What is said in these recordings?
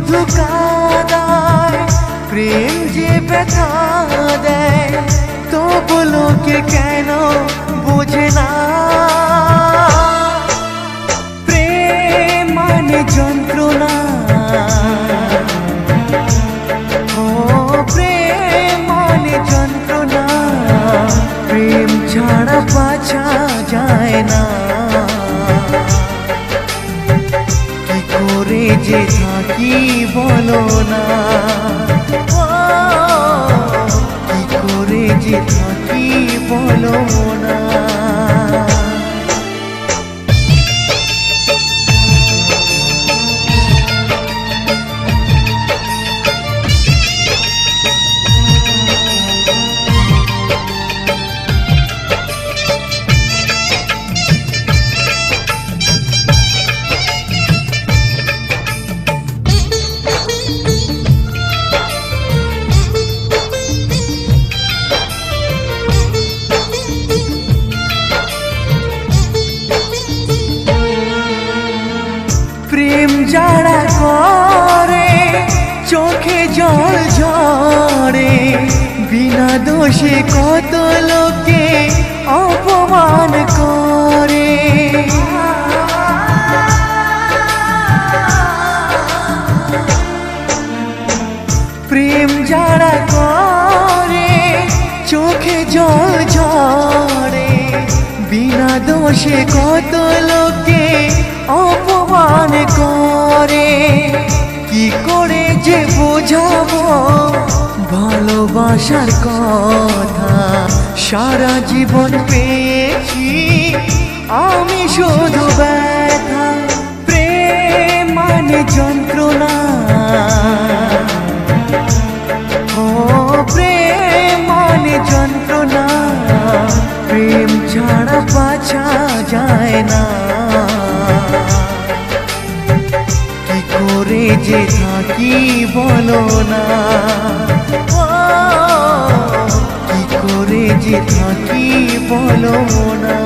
শুধু কাঁদায়, প্রেম যে ব্যথা দেয়, তবু লোকে কেন বোঝে না। প্রেম মানে যন্ত্রণা, ও প্রেম মানে যন্ত্রণা, প্রেম ছাড়া বাঁচা যায় না। কি করে যে থাকি বলো না, কি করে যে থাকি বলো না। প্রেম যারা করে চোখে জল ঝরে, বিনা দোষে কত লোকে অপমান করে। প্রেম যারা করে চোখে জল ঝরে, বিনা দোষে কত লোকে অপমান করে। কি করে যে বোঝাবো ভালোবাসার কথা, সারা জীবন পেয়েছি আমি শুধু ব্যথা। প্রেম মানে যন্ত্রণা, ও প্রেম মানে যন্ত্রণা, প্রেম ছাড়া বাঁচা যায় না। কি করে যে থাকি বলো না, কি করে যে থাকি বলো না।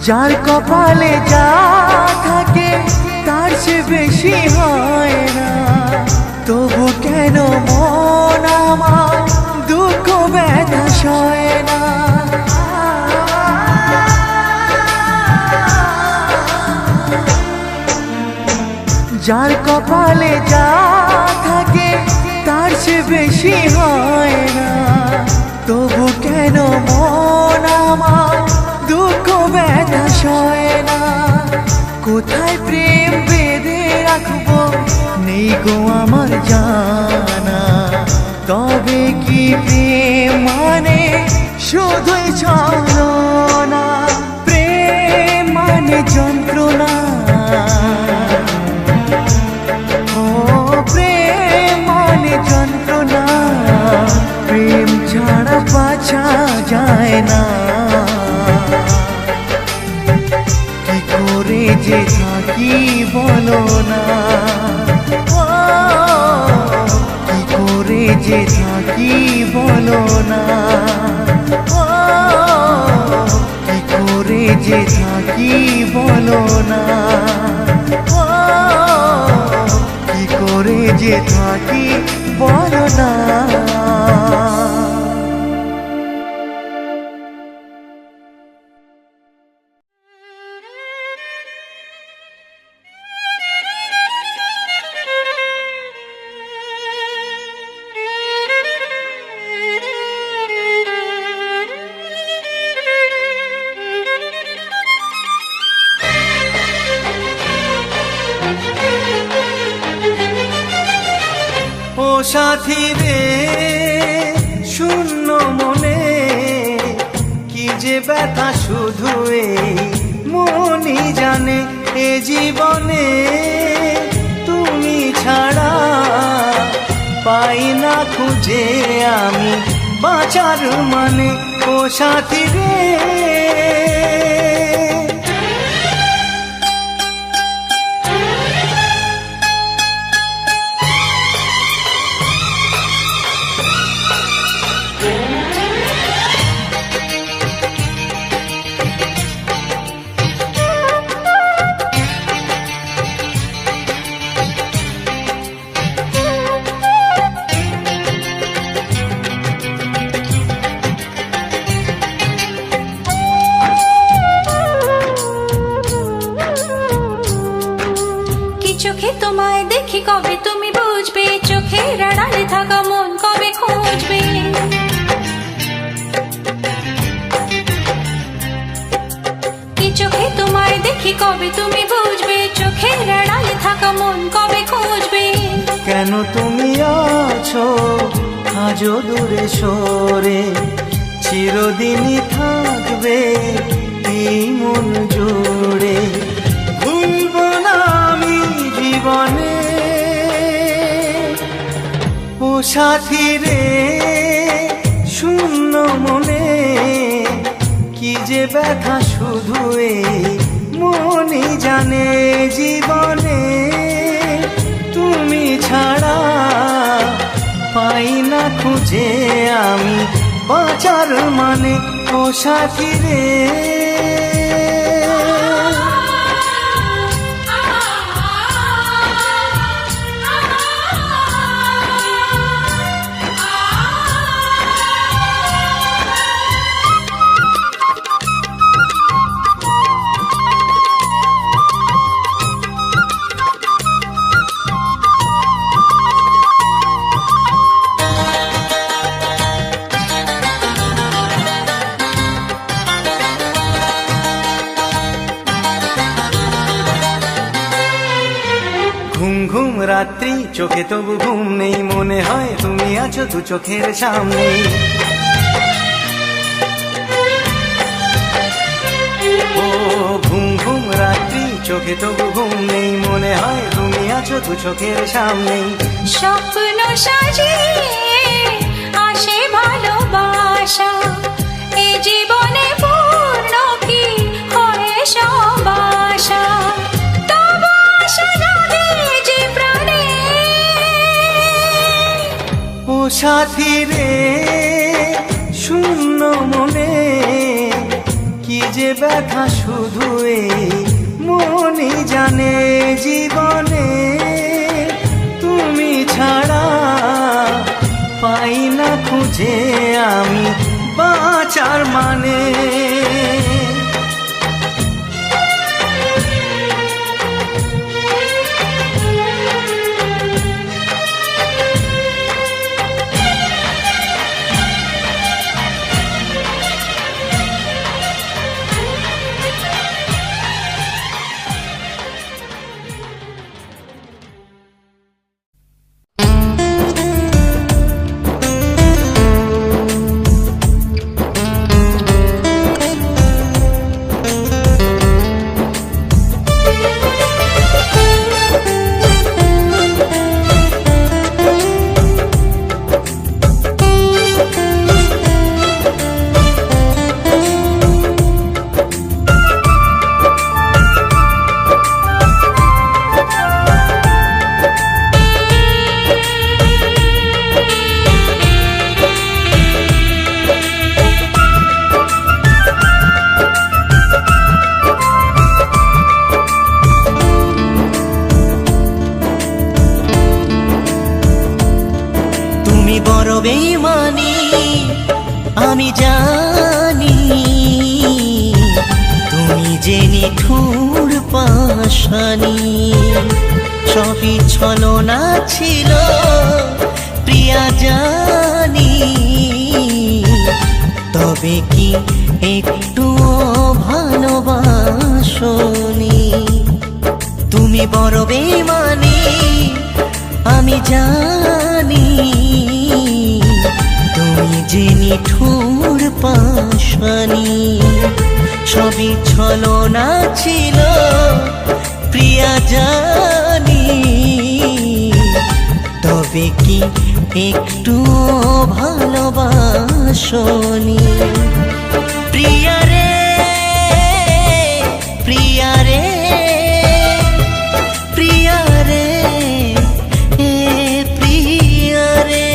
যার কপালে যা থাকে তার সে বেশি হয় না, তবু কেন মন আমার দুঃখ ব্যথা সয় না। যার কপালে যা থাকে তার সে বেশি হয় না, তবু কেন মন আমার দুঃখ ব্যথা সয় না। কোথায় প্রেম বেঁধে রাখবো নেই গো আমার জানা, তবে কি প্রেম মানে শুধুই ছলনা। প্রেম মানে যন্ত্রণা, ও প্রেম মানে যন্ত্রণা, প্রেম ছাড়া বাঁচা যায় না। কি করে যে থাকি বলো না, কি করে যে থাকি বলো না, কি করে যে থাকি বলো না, কি করে যে থাকি বলো না। সাথী রে শূন্য মনে যে ব্যথা শুধু এই মনই জানে। এ জীবনে তুমি ছাড়া পাই না খুঁজে আমি বাঁচার মানে। ও সাথী রে, চোখে তোমায় দেখি কবে তুমি বুঝবে, চোখের আড়ালে থাকা মন কবে খুঁজবে। কি চোখে তোমায় দেখি কবে তুমি বুঝবে, চোখের আড়ালে থাকা মন কবে খুঁজবে। কেন তুমি আছো আজও দূরে সরে, চিরদিনই থাকবে এই মন জুড়ে। ভুলবো না আমি জীবনে ও সাথী রে, শূন্য মনে কি যে ব্যথা শুধু এই মনই জানে। জীবনে তুমি ছাড়া পাই না খুঁজে আমি বাঁচার মানে। ও সাথী রে, ঘুম ঘুম রাত্রি চোখে তবু ঘুম নেই, মনে হয় তুমি আছো দু চোখের সামনে। ও ঘুম ঘুম রাত্রি চোখে তবু ঘুম নেই, মনে হয় তুমি আছো দু চোখের সামনে। স্বপ্ন সাজিয়ে আসে ভালোবাসা, এ জীবনে পূর্ণ কি হয় সব আশা। তবু আশা জাগে যে প্রাণে। ও সাথী রে, শূন্য মনে কি যে ব্যথা শুধু এই মনই জানে। জীবনে তুমি ছাড়া পাই না খুঁজে আমি বাঁচার মানে। বেঈমানি আমি জানি, তুমি যে নিঠুর পাষাণী। সবই ছলনা ছিল প্রিয়া জানি, তবে কি একটু ভালোবাসনি। তুমি বড় বেঈমানি আমি জানি, তুমি যে নিঠুর পাশানি সবই ছলনা ছিল প্রিয়া জানি তবে কি একটু ভালোবাসনি প্রিয়া রে প্রিয়া রে প্রিয়া রে প্রিয়া রে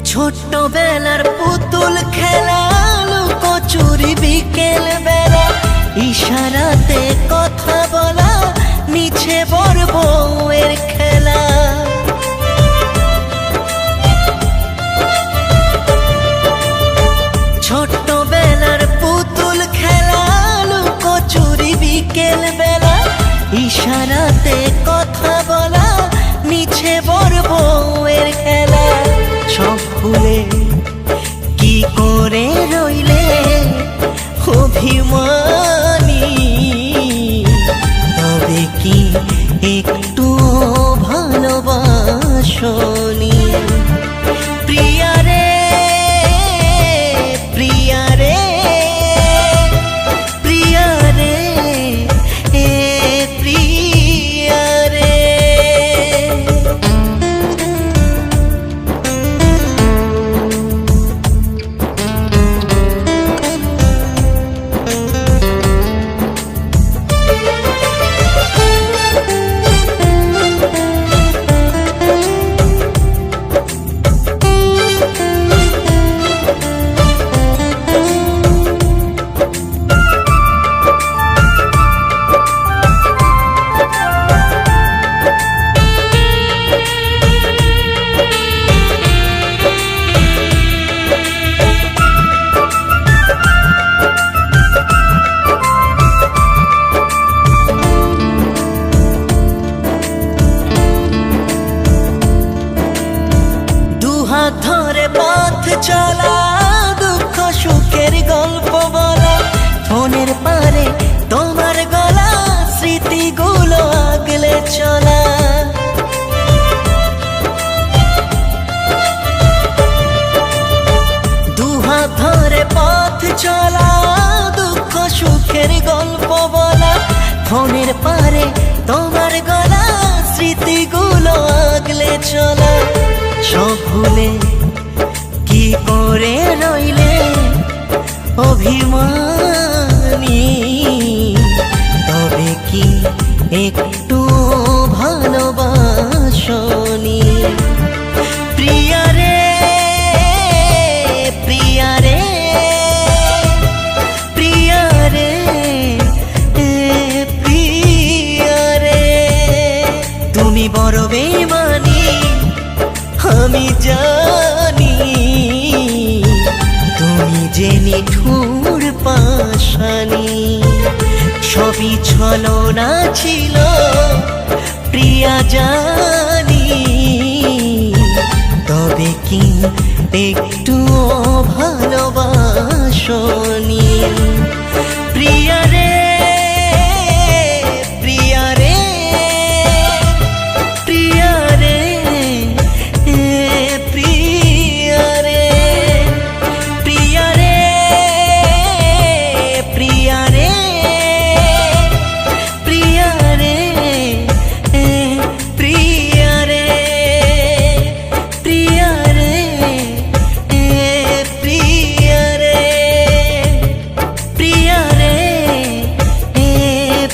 ছোট্টবেলার পুতুল খেলা লুকোচুরি বিকেল বেলা ইশারাতে কথা বলা মিছে বড় বউয়ের খেলা ছোট্টবেলার পুতুল খেলা লুকোচুরি বিকেল বেলা ইশারাতে কথা বলা মিছে বড় বউয়ের খেলা সব ভুলে কি করে রইলে অভিমানী তবে কি একটু ভালোবাসনি প্রিয়া রে প্রিয়া রে প্রিয়া রে প্রিয়া রে ধরে পথ চলা দুঃখ সুখের গল্প বলা ফোনের পারে তোমার গলা স্মৃতিগুলো আগলে চলা দুহাত ধরে পথ চলা দুঃখ সুখের গল্প বলা ফোনের পারে তোমার গলা স্মৃতিগুলো আগলে চলা সব ভুলে কি করে রইলে অভিমানী তবে কি একটু ভালোবাসনি প্রিয়া রে প্রিয়া রে প্রিয়া রে প্রিয়া রে তুমি বড় বেমানি আমি জানি তুমি যে নিঠুর পাশানি সবই ছলনা ছিল প্রিয়া জানি তবে কি একটু ভালোবাসনি প্রিয়া রে প্রিয়া রে প্রিয়া রে প্রিয়া রে প্রিয়া রে প্রিয়া রে প্রিয়া রে প্রিয়া রে প্রিয়া রে প্রিয়া রে প্রিয়া রে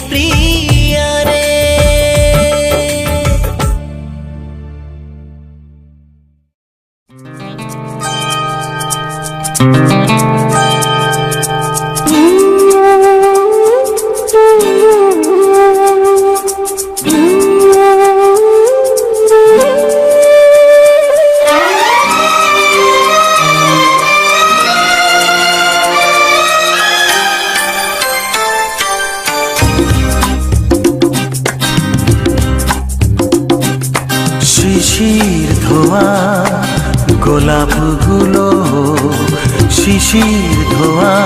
প্রিয়া রে গোলাপগুলো শিশির ধোয়া,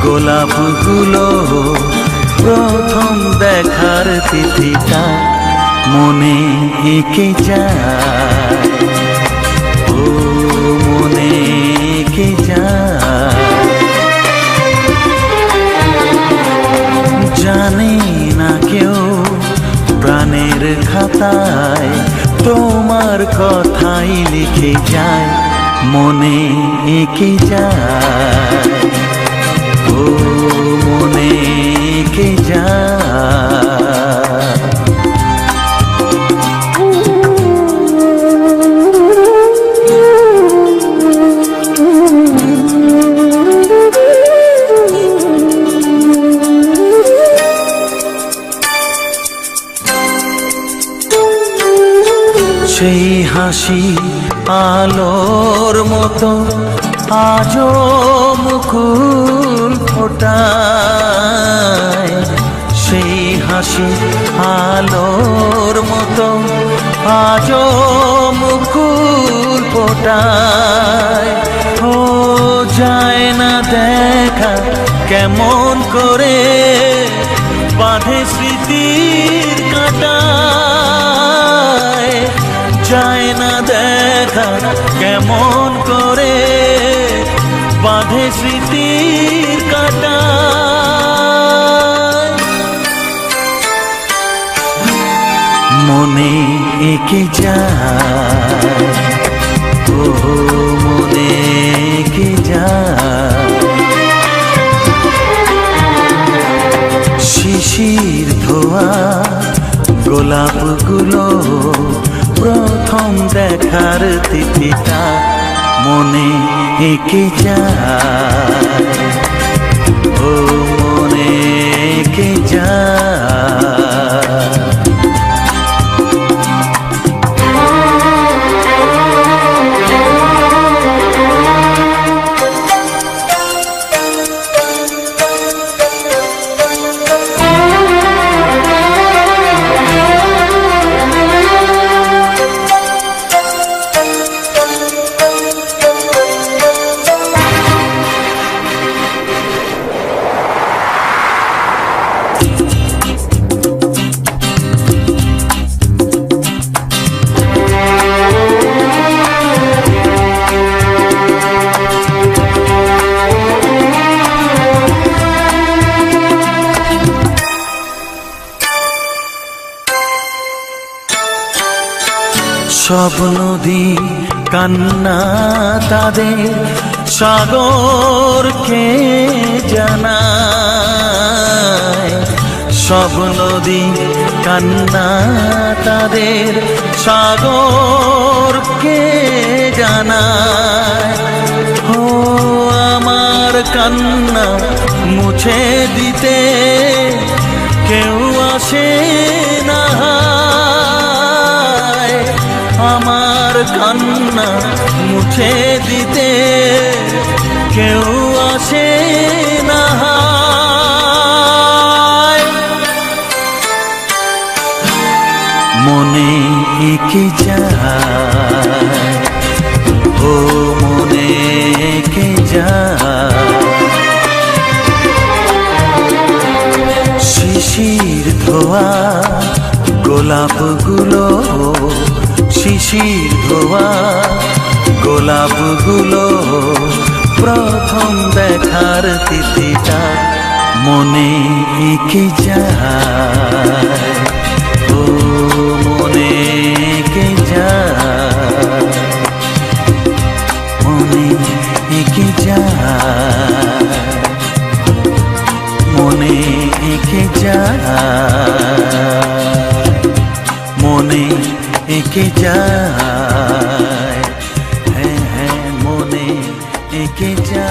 গোলাপগুলো প্রথম দেখার তিথিটা মনে এঁকে যায়, ও মনে এঁকে যায়। জানে না কেউ প্রাণের খাতায় তোমার কথাই লিখে যায়, মনে এঁকে যায়, ও মনে এঁকে যায়। সেই হাসি আলোর মতো আজও মুকুল ফোটায়, সেই হাসি আলোর মতো আজও মুকুল ফোটায়। ও যায় না দেখা কেমন করে বাঁধে স্মৃতির কাঁটায়, যায় না দেখা কেমন করে বাঁধে স্মৃতির কাঁটায়। মনে এঁকে যায়, ও মনে এঁকে যায়। শিশির ধোয়া গোলাপগুলো প্রথম দেখার তিথিটা মনে এঁকে যায়, ও মনে এঁকে যায়। সব নদী কান্না তাদের সাগরকে জানায়, সব নদী কান্না তাদের সাগরকে জানায়। ও আমার কান্না মুছে দিতে কেউ আসে না, আমার কান্না মুছে দিতে কেউ আসে না। মনে এঁকে যায়, ও মনে এঁকে যায়। শিশির ধোয়া গোলাপগুলো, শিশির ধোয়া গোলাপগুলো প্রথম দেখার তিথিটা মনে এঁকে যায়, ও মনে এঁকে যায়, মনে এঁকে যায়, মনে এঁকে যায়, মনে এঁকে যায়, হ্যাঁ হ্যাঁ মনে এঁকে যায়।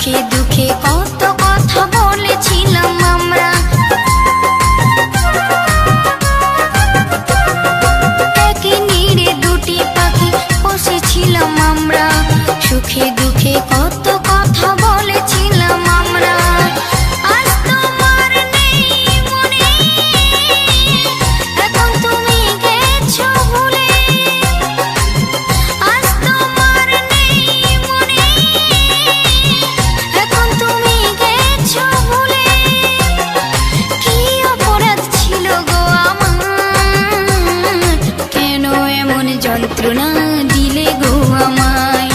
সুখে দুঃখে কত কথা বলেছিলাম আমরা, একে নিড়ে দুটি পাখি বসেছিলাম আমরা, সুখে দুঃখে কত কথা বলেছিলাম আমরা। আজ তোমার নেই মনে, এখন তুমি গেছো ভুলে, আজ তোমার নেই মনে, এখন তুমি গেছো ভুলে। কি অপরাধ ছিল গো আমার, কেন এমন যন্ত্রণা দিলে গো আমায়,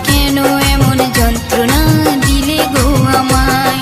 কেন এমন যন্ত্রণা দিলে গো আমায়।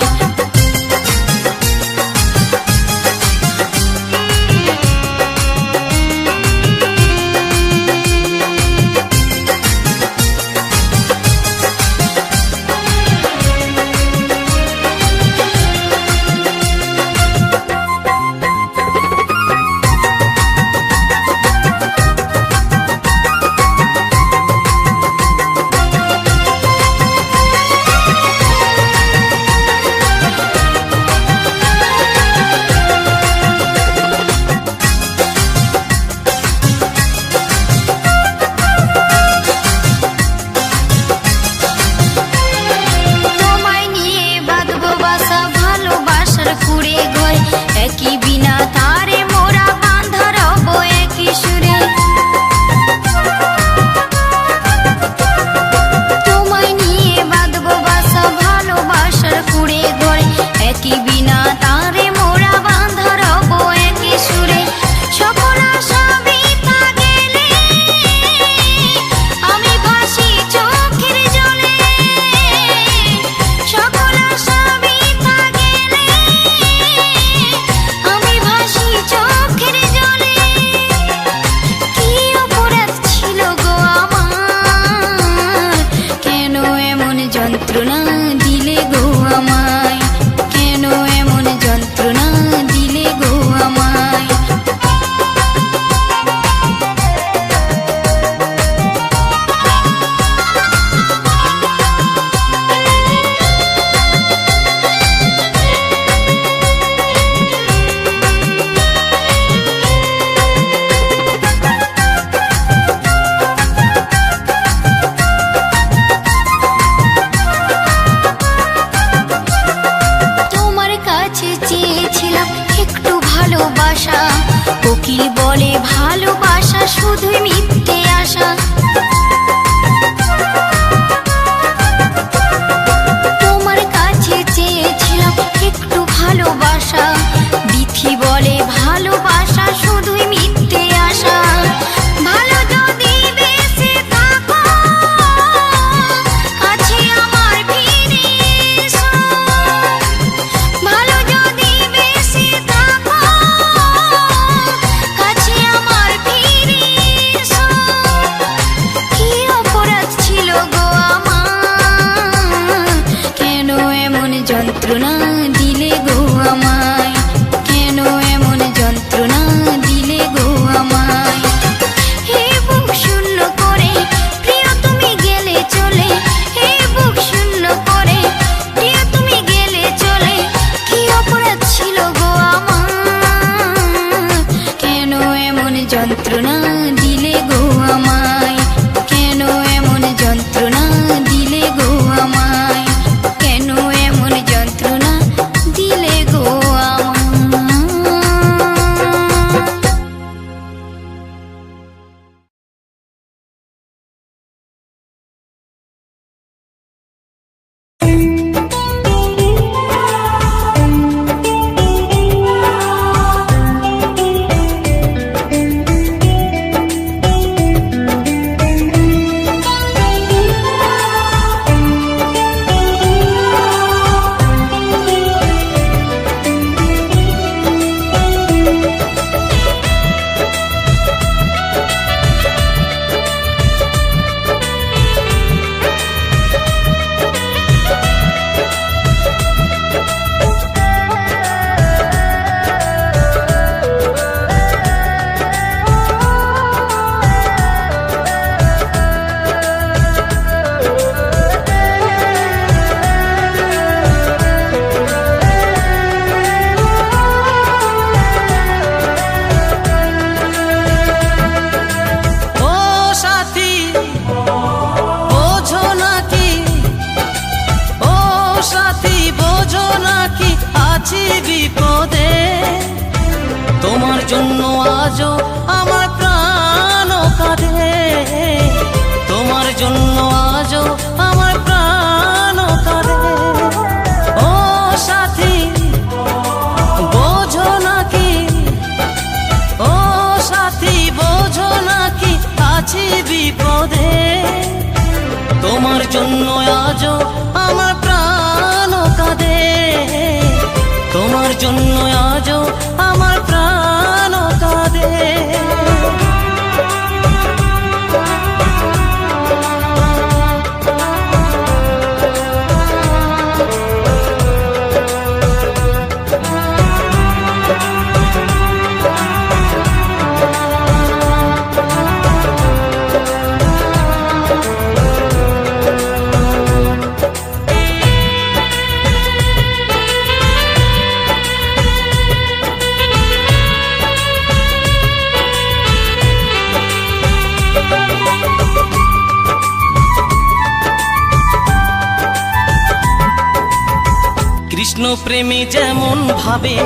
কৃষ্ণ প্রেমে যেমন ভাবে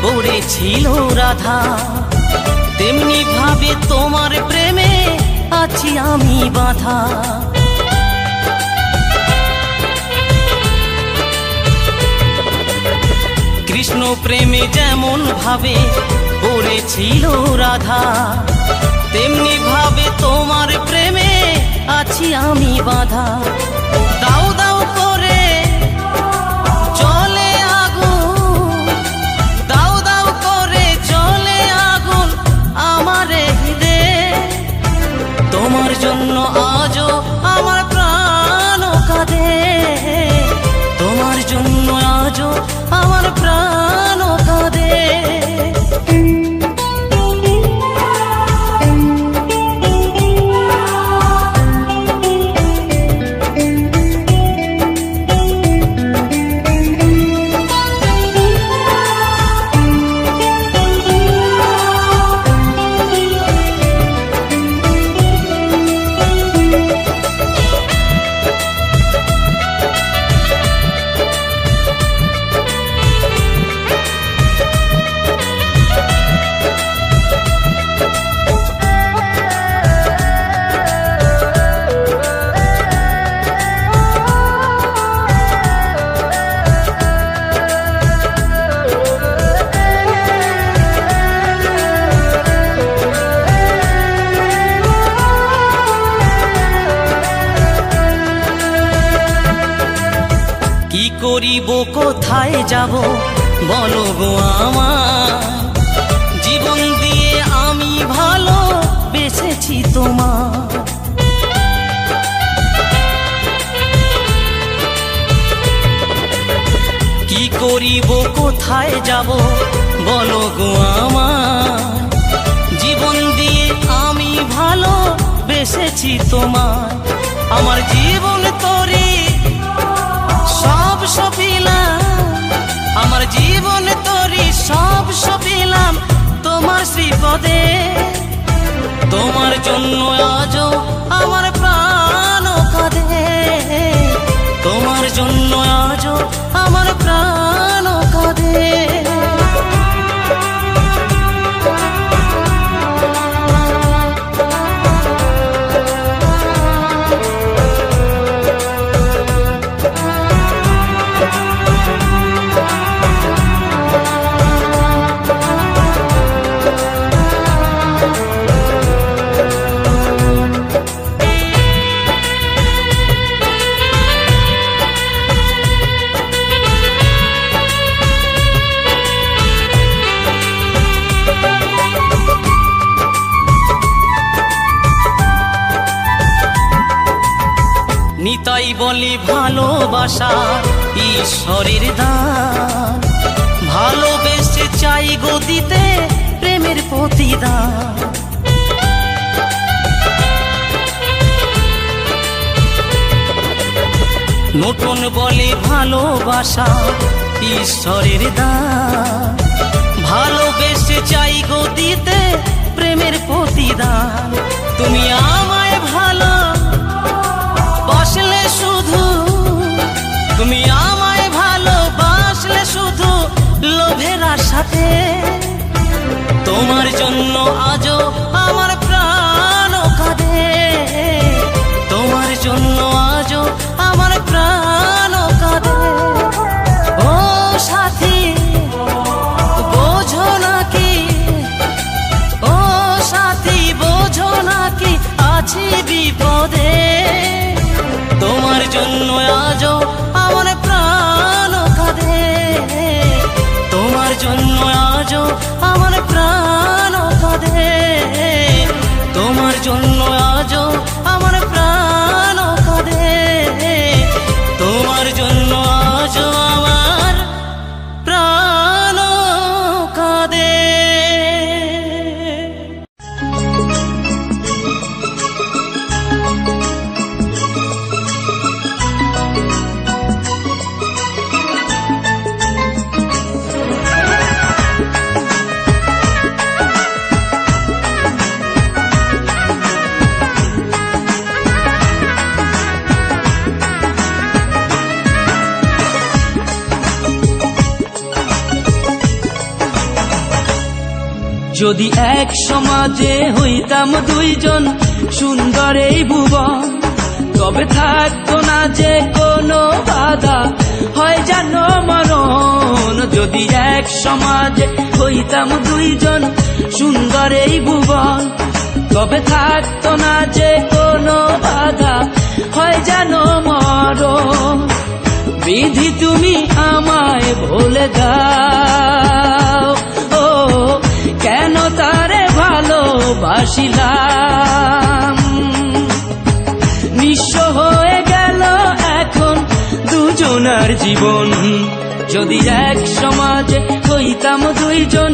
পড়েছিল রাধা, তেমনি ভাবে তোমার প্রেমে আছি আমি বাঁধা। কৃষ্ণ প্রেমে যেমন ভাবে পড়েছিল রাধা, তেমনি ভাবে তোমার প্রেমে আছি আমি বাঁধা। দাও দাও করে চলে আগুন, দাও দাও করে চলে আগুন আমার হৃদয়ে। তোমার জন্য আজও আমার প্রাণ কাঁদে, তোমার জন্য আজও আমার প্রাণ কাঁদে। কি করিব কোথায় যাব বলো গো আমার, জীবন দিয়ে আমি ভালো বেসেছি তোমার। কি করিব কোথায় যাব বলো গো আমার, জীবন দিয়ে আমি ভালো বেসেছি তোমার। আমার জীবন তোরে সব সপিলাম, আমার জীবন তোরি সব সপিলাম তোমার শ্রীপদে। তোমার জন্য আজও আমার প্রাণ কাঁদে, তোমার জন্য আজও আমার প্রাণ কাঁদে। নিতাই বলি ভালোবাসা ঈশ্বরের দান, ভালোবেসে চাই গো দিতে প্রেমের প্রতিদান। নতুন বলে ভালোবাসা ঈশ্বরের দান, ভালোবেসে চাই গো দিতে প্রেমের প্রতিদান। তুমি আমায় ভালো বাসলে শুধু, তুমি আমায় ভালোবাসলে শুধু লোভের আশাতে। তোমার জন্য আজও আমার প্রাণ কাঁদে, তোমার জন্য আজও আমার প্রাণ কাঁদে। ও সাথী বোঝো নাকি, ও সাথী বোঝো নাকি আছি বিপদে। তোমার জন্য আজও আমার প্রাণ কাঁদে, তোমার জন্য আজও আমার প্রাণ কাঁদে, তোমার জন্য আজও আমার প্রাণ কাঁদে, তোমার জন্য আজও আমার প্রাণ কাঁদে। যদি এক সমাজে হইতাম দুইজন সুন্দর এই ভুবন, তবে থাকতো না যে কোনো বাধা, হয় জানো মরণ। যদি এক সমাজে হইতাম দুইজন সুন্দর এই ভুবন, তবে থাকতো না যে কোনো বাধা, হয় জানো মরণ। বিধি তুমি আমায় ভুলে দাও, ও কেন তারে ভালোবাসিলাম। নিঃস্ব হয়ে গেল এখন দুজনার জীবন। যদি এক সমাজে হইতাম দুইজন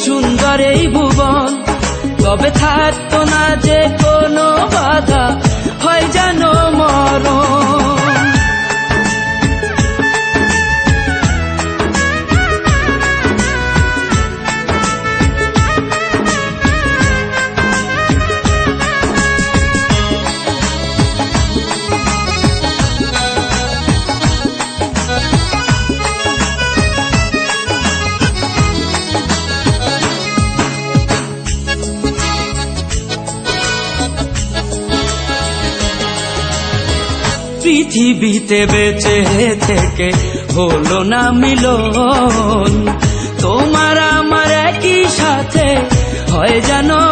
সুন্দর এই ভুবন, তবে থাকতো না যে কোনো বাধা, হয় জানো মরণ। পৃথিবীতে বেঁচে থেকে হলো না মিলন, তোমার আমার একই সাথে হয় জানো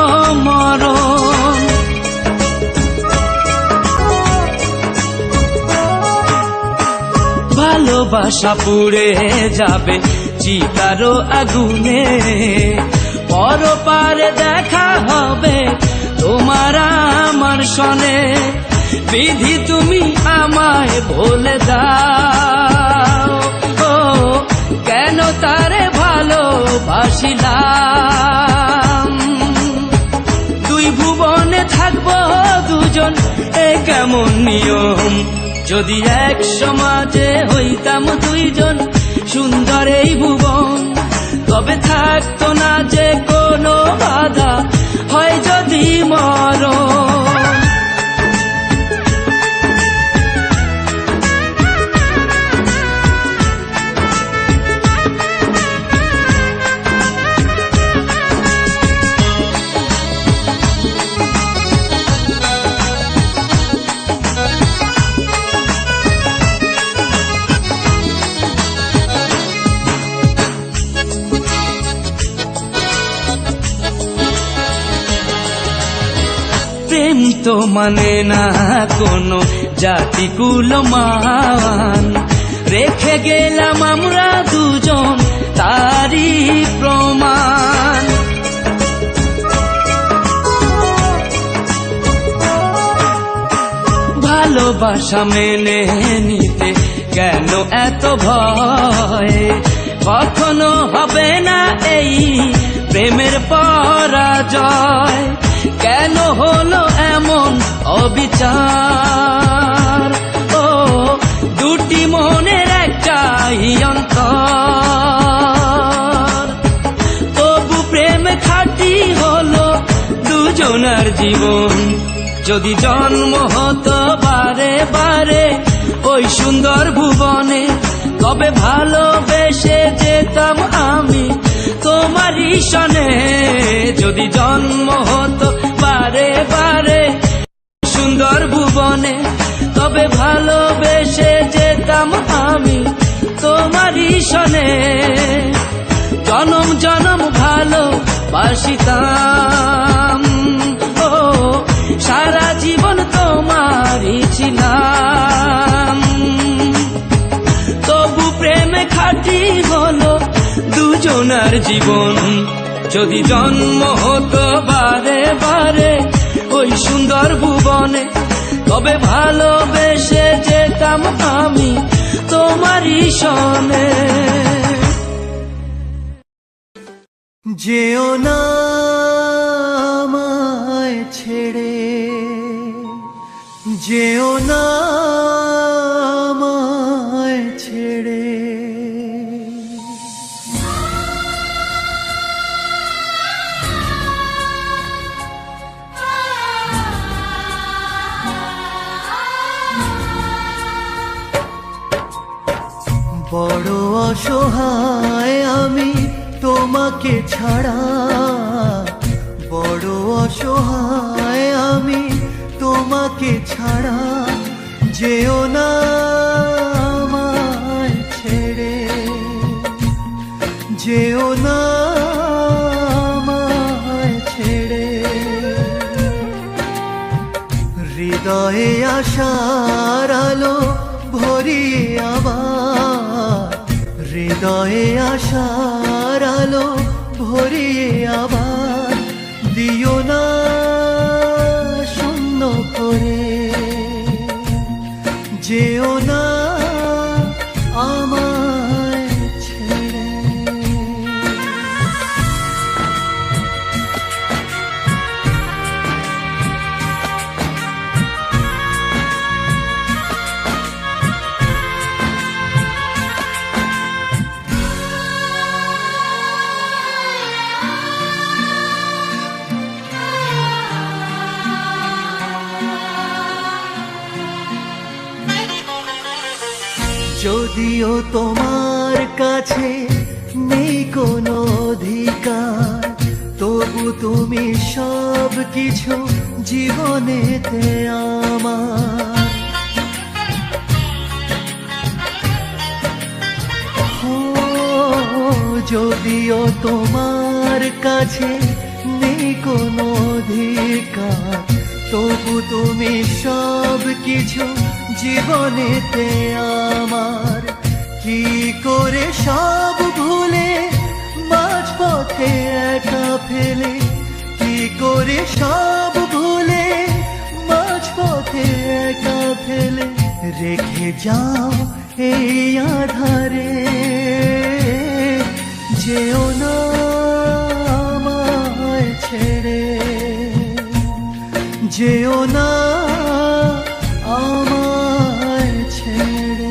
মরণ। ভালোবাসা পুড়ে যাবে চিতারো আগুনে, পরপারে দেখা হবে তোমার আমার সনে। বিধি তুমি আমায় ভুলে দাও, ও কেন তারে ভালোবাসিলাম। দুই ভুবনে থাকবো দুজন, এ কেমন নিয়ম। যদি এক সমাজে হইতাম দুইজন সুন্দর এই ভুবন, তবে থাকতো না যে কোনো বাধা, হয় যদি মরণ। প্রেম তো মানে না কোনো জাতি কুলমান, রেখে গেলাম আমরা দুজন তারই প্রমাণ। ভালোবাসা মেনে নিতে কেন এত ভয়, কখনো হবে না এই প্রেমের পরাজয়। কেন হলো এমন অবিচার, ও দুটি মনের একটাই অন্তর। তবু প্রেম খাঁটি হলো দুজনার জীবন। যদি জন্ম হতো বারে বারে ওই সুন্দর ভুবনে, তবে ভালোবেসে যেতাম আমি তোমারই সনে। যদি জন্ম হতো বারে বারে সুন্দর ভুবনে, তবে ভালোবেসে যেতাম আমি তোমারই সনে। জনম জনম ভালোবাসিতাম, ও সারা জীবন তোমারই ছিলাম। তবু প্রেমে খাঁটি হলো দুজনার জীবন। যদি জন্ম হতো বারে বারে ওই সুন্দর ভুবনে, তবে ভালোবেসে যেতাম আমি তোমারই সনে। যেও না আমায় ছেড়ে, যেও না আমায় ছেড়ে। বড় অসহায় আমি তোমাকে ছাড়া বড় অসহায় আমি, তোমাকে ছাড়া যেও না আমায় ছেড়ে, যেও না আমায় ছেড়ে। হৃদয়ে আশার আলো ভরিয়ে আবার, হৃদয়ে আশার আলো ভরিয়ে আবার দিও না শূন্য করে, যেও না আমায় ছেড়ে। যদিও তোমার কাছে নেই কোনো অধিকার, তবু তুমি সব কিছু জীবনেতে আমার। যদিও তোমার কাছে নেই কোনো অধিকার, তবু তুমি সব কিছু জীবনেতে আমার। কি করে সব ভুলে মাঝপথে একা ফেলে, কি করে সব ভুলে মাঝপথে একা ফেলে রেখে যাও এই আধারে, যেও না আমায় ছেড়ে, যেও না আমায় ছেড়ে।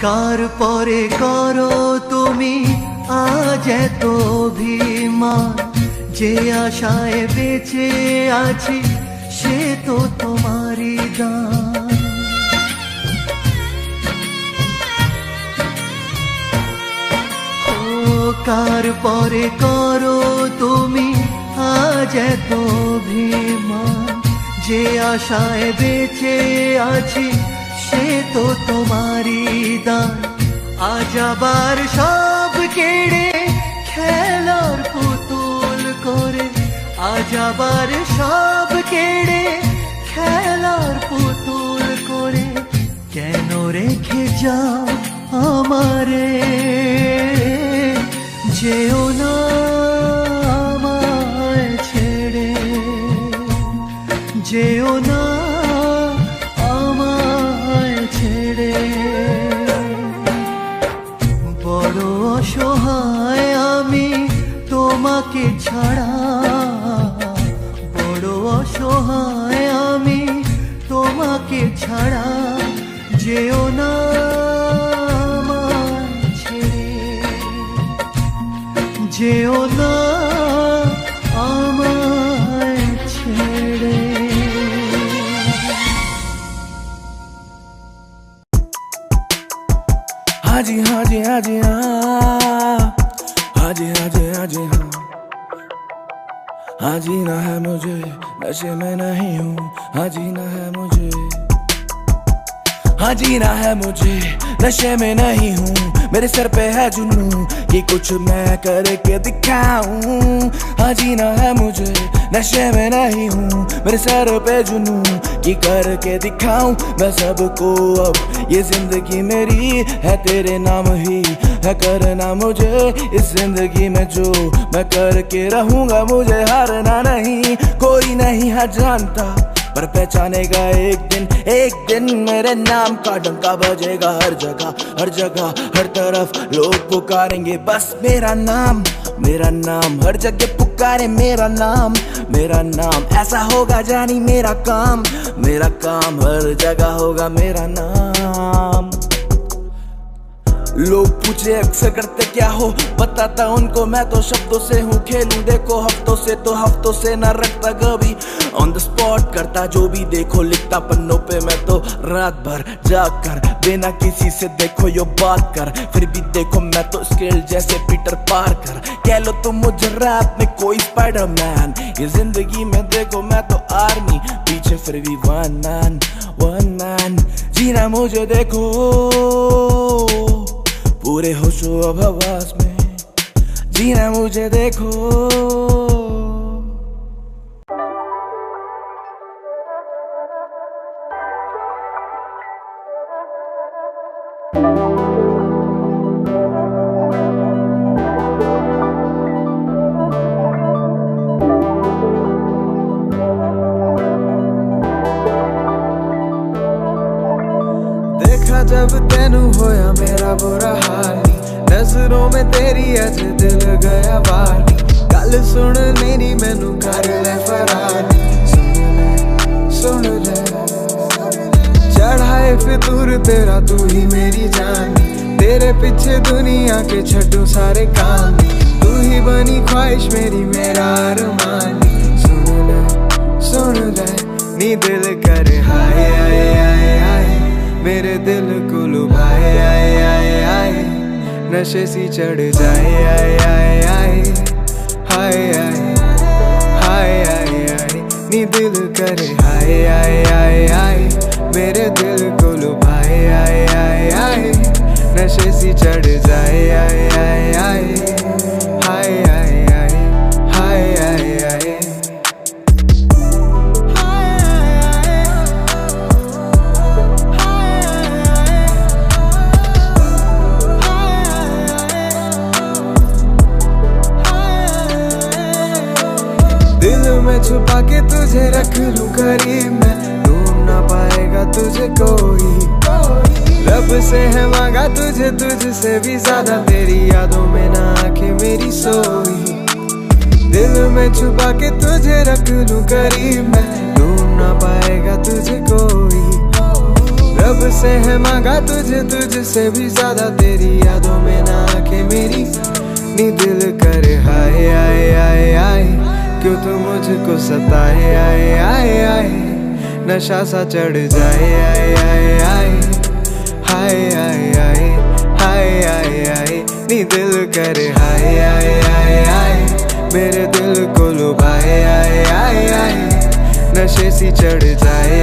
কার পরে করো তুমি আজ এত অভিমান, যে আশায় বেঁচে আছি সে তো তোমারই দান। ও কার পরে করো তুমি আজ এত অভিমান, যে আশায় বেঁচে আছি সে তো তোমারই দান। আজ আবার সব কেড়ে খেলার পুতুল করে, আজ আবার সব কেড়ে খেলার পুতুল করে কেন রেখে যাও আমারে, যেও না আমায় ছেড়ে, যেও না ছেড়ে। বড় অসহায় আমি তোমাকে ছাড়া, বড় অসহায় আমি তোমাকে ছাড়া, যেও না আমায় ছেড়ে, যেও না আমায় ছেড়ে। हाँ जी हाँ जी हाँ जी हाँ, हाँ जी हाँ जी हाँ जी हाँ, हाँ जीना है मुझे नशे में नहीं हूँ, हाँ जीना है मुझे, हाँ जीना है मुझे नशे में नहीं हूँ। मेरे सर पे है जुनून कि कुछ मैं करके दिखाऊं, हाँ जीना है मुझे नशे में नहीं हूँ। मेरे सर पे जुनून कि करके दिखाऊं मैं सबको अब, ये जिंदगी मेरी है तेरे नाम ही है करना मुझे। इस जिंदगी में जो मैं करके रहूंगा मुझे हारना नहीं, कोई नहीं है जानता पर पहचानेगा एक दिन मेरे नाम का डंका बजेगा हर जगह हर तरफ लोग पुकारेंगे बस मेरा नाम हर जगह पुकारे मेरा नाम ऐसा होगा जानी मेरा काम हर जगह होगा मेरा नाम। लोग पूछे अक्सर करते क्या हो, बताता उनको मैं तो शब्दों से हूँ। खेलूं देखो हफ्तों से ना रखता कभी ऑन द स्पॉट, करता जो भी देखो लिखता पन्नों पे मैं तो रात भर जाग कर, बिना किसी से देखो यो बात कर। फिर भी देखो मैं तो स्केल जैसे पीटर पार्कर, कह लो तुम मुझे रैप में कोई स्पाइडरमैन। ये जिंदगी में देखो मैं तो आर्मी, पीछे फिर भी वन मैन जीना मुझे देखो पूरे होशो अब हवास में, जीना मुझे देखो। देखा जब तेनू होया मेरा बुरा हाल, नजरों में तेरी अज दिल गया बानी। गल सुन मेरी मैनू कर ले फरार, सुन ले चढ़ाए फितूर तेरा तू ही मेरी जान। तेरे पीछे दुनिया के छड्डू सारे काम, तू ही बनी ख्वाहिश मेरी मेरा अरमान। सुन ले नी दिल करे हाय आए आए आए, मेरे दिल को लुभाए आए आए आए, नशे सी चढ़ जाए आए आए आए हाय आए हाय आए आए, नी दिल करे हाय आए आए आए, मेरे दिल को लुभाए आए आए आए, नशे सी चढ़ जाए आए आए आए हाय आए आए हाय आए आए। दिल में छुपा के तुझे रख लूं करीब मैं, ढूंढ ना पाएगा तुझे कोई। रब से है मांगा तुझसे भी ज्यादा, तेरी यादों में ना आंखें मेरी सोई। दिल में छुपा के तुझे रख लूं करीब मैं, ढूंढ ना पाएगा तुझे कोई। रब से है मांगा तुझसे भी ज्यादा, तेरी यादों में ना आंखें मेरी। नी दिल करे हाय आए आए आए, क्यों तू मुझको सताए आए आए आए, नशा सा चढ़ जाए आए आए आए हाय आए आए हाय आए आए, नी दिल करे हाय आए आए आए, मेरे दिल को लुभाए आए आए आए, नशे सी चढ़ जाए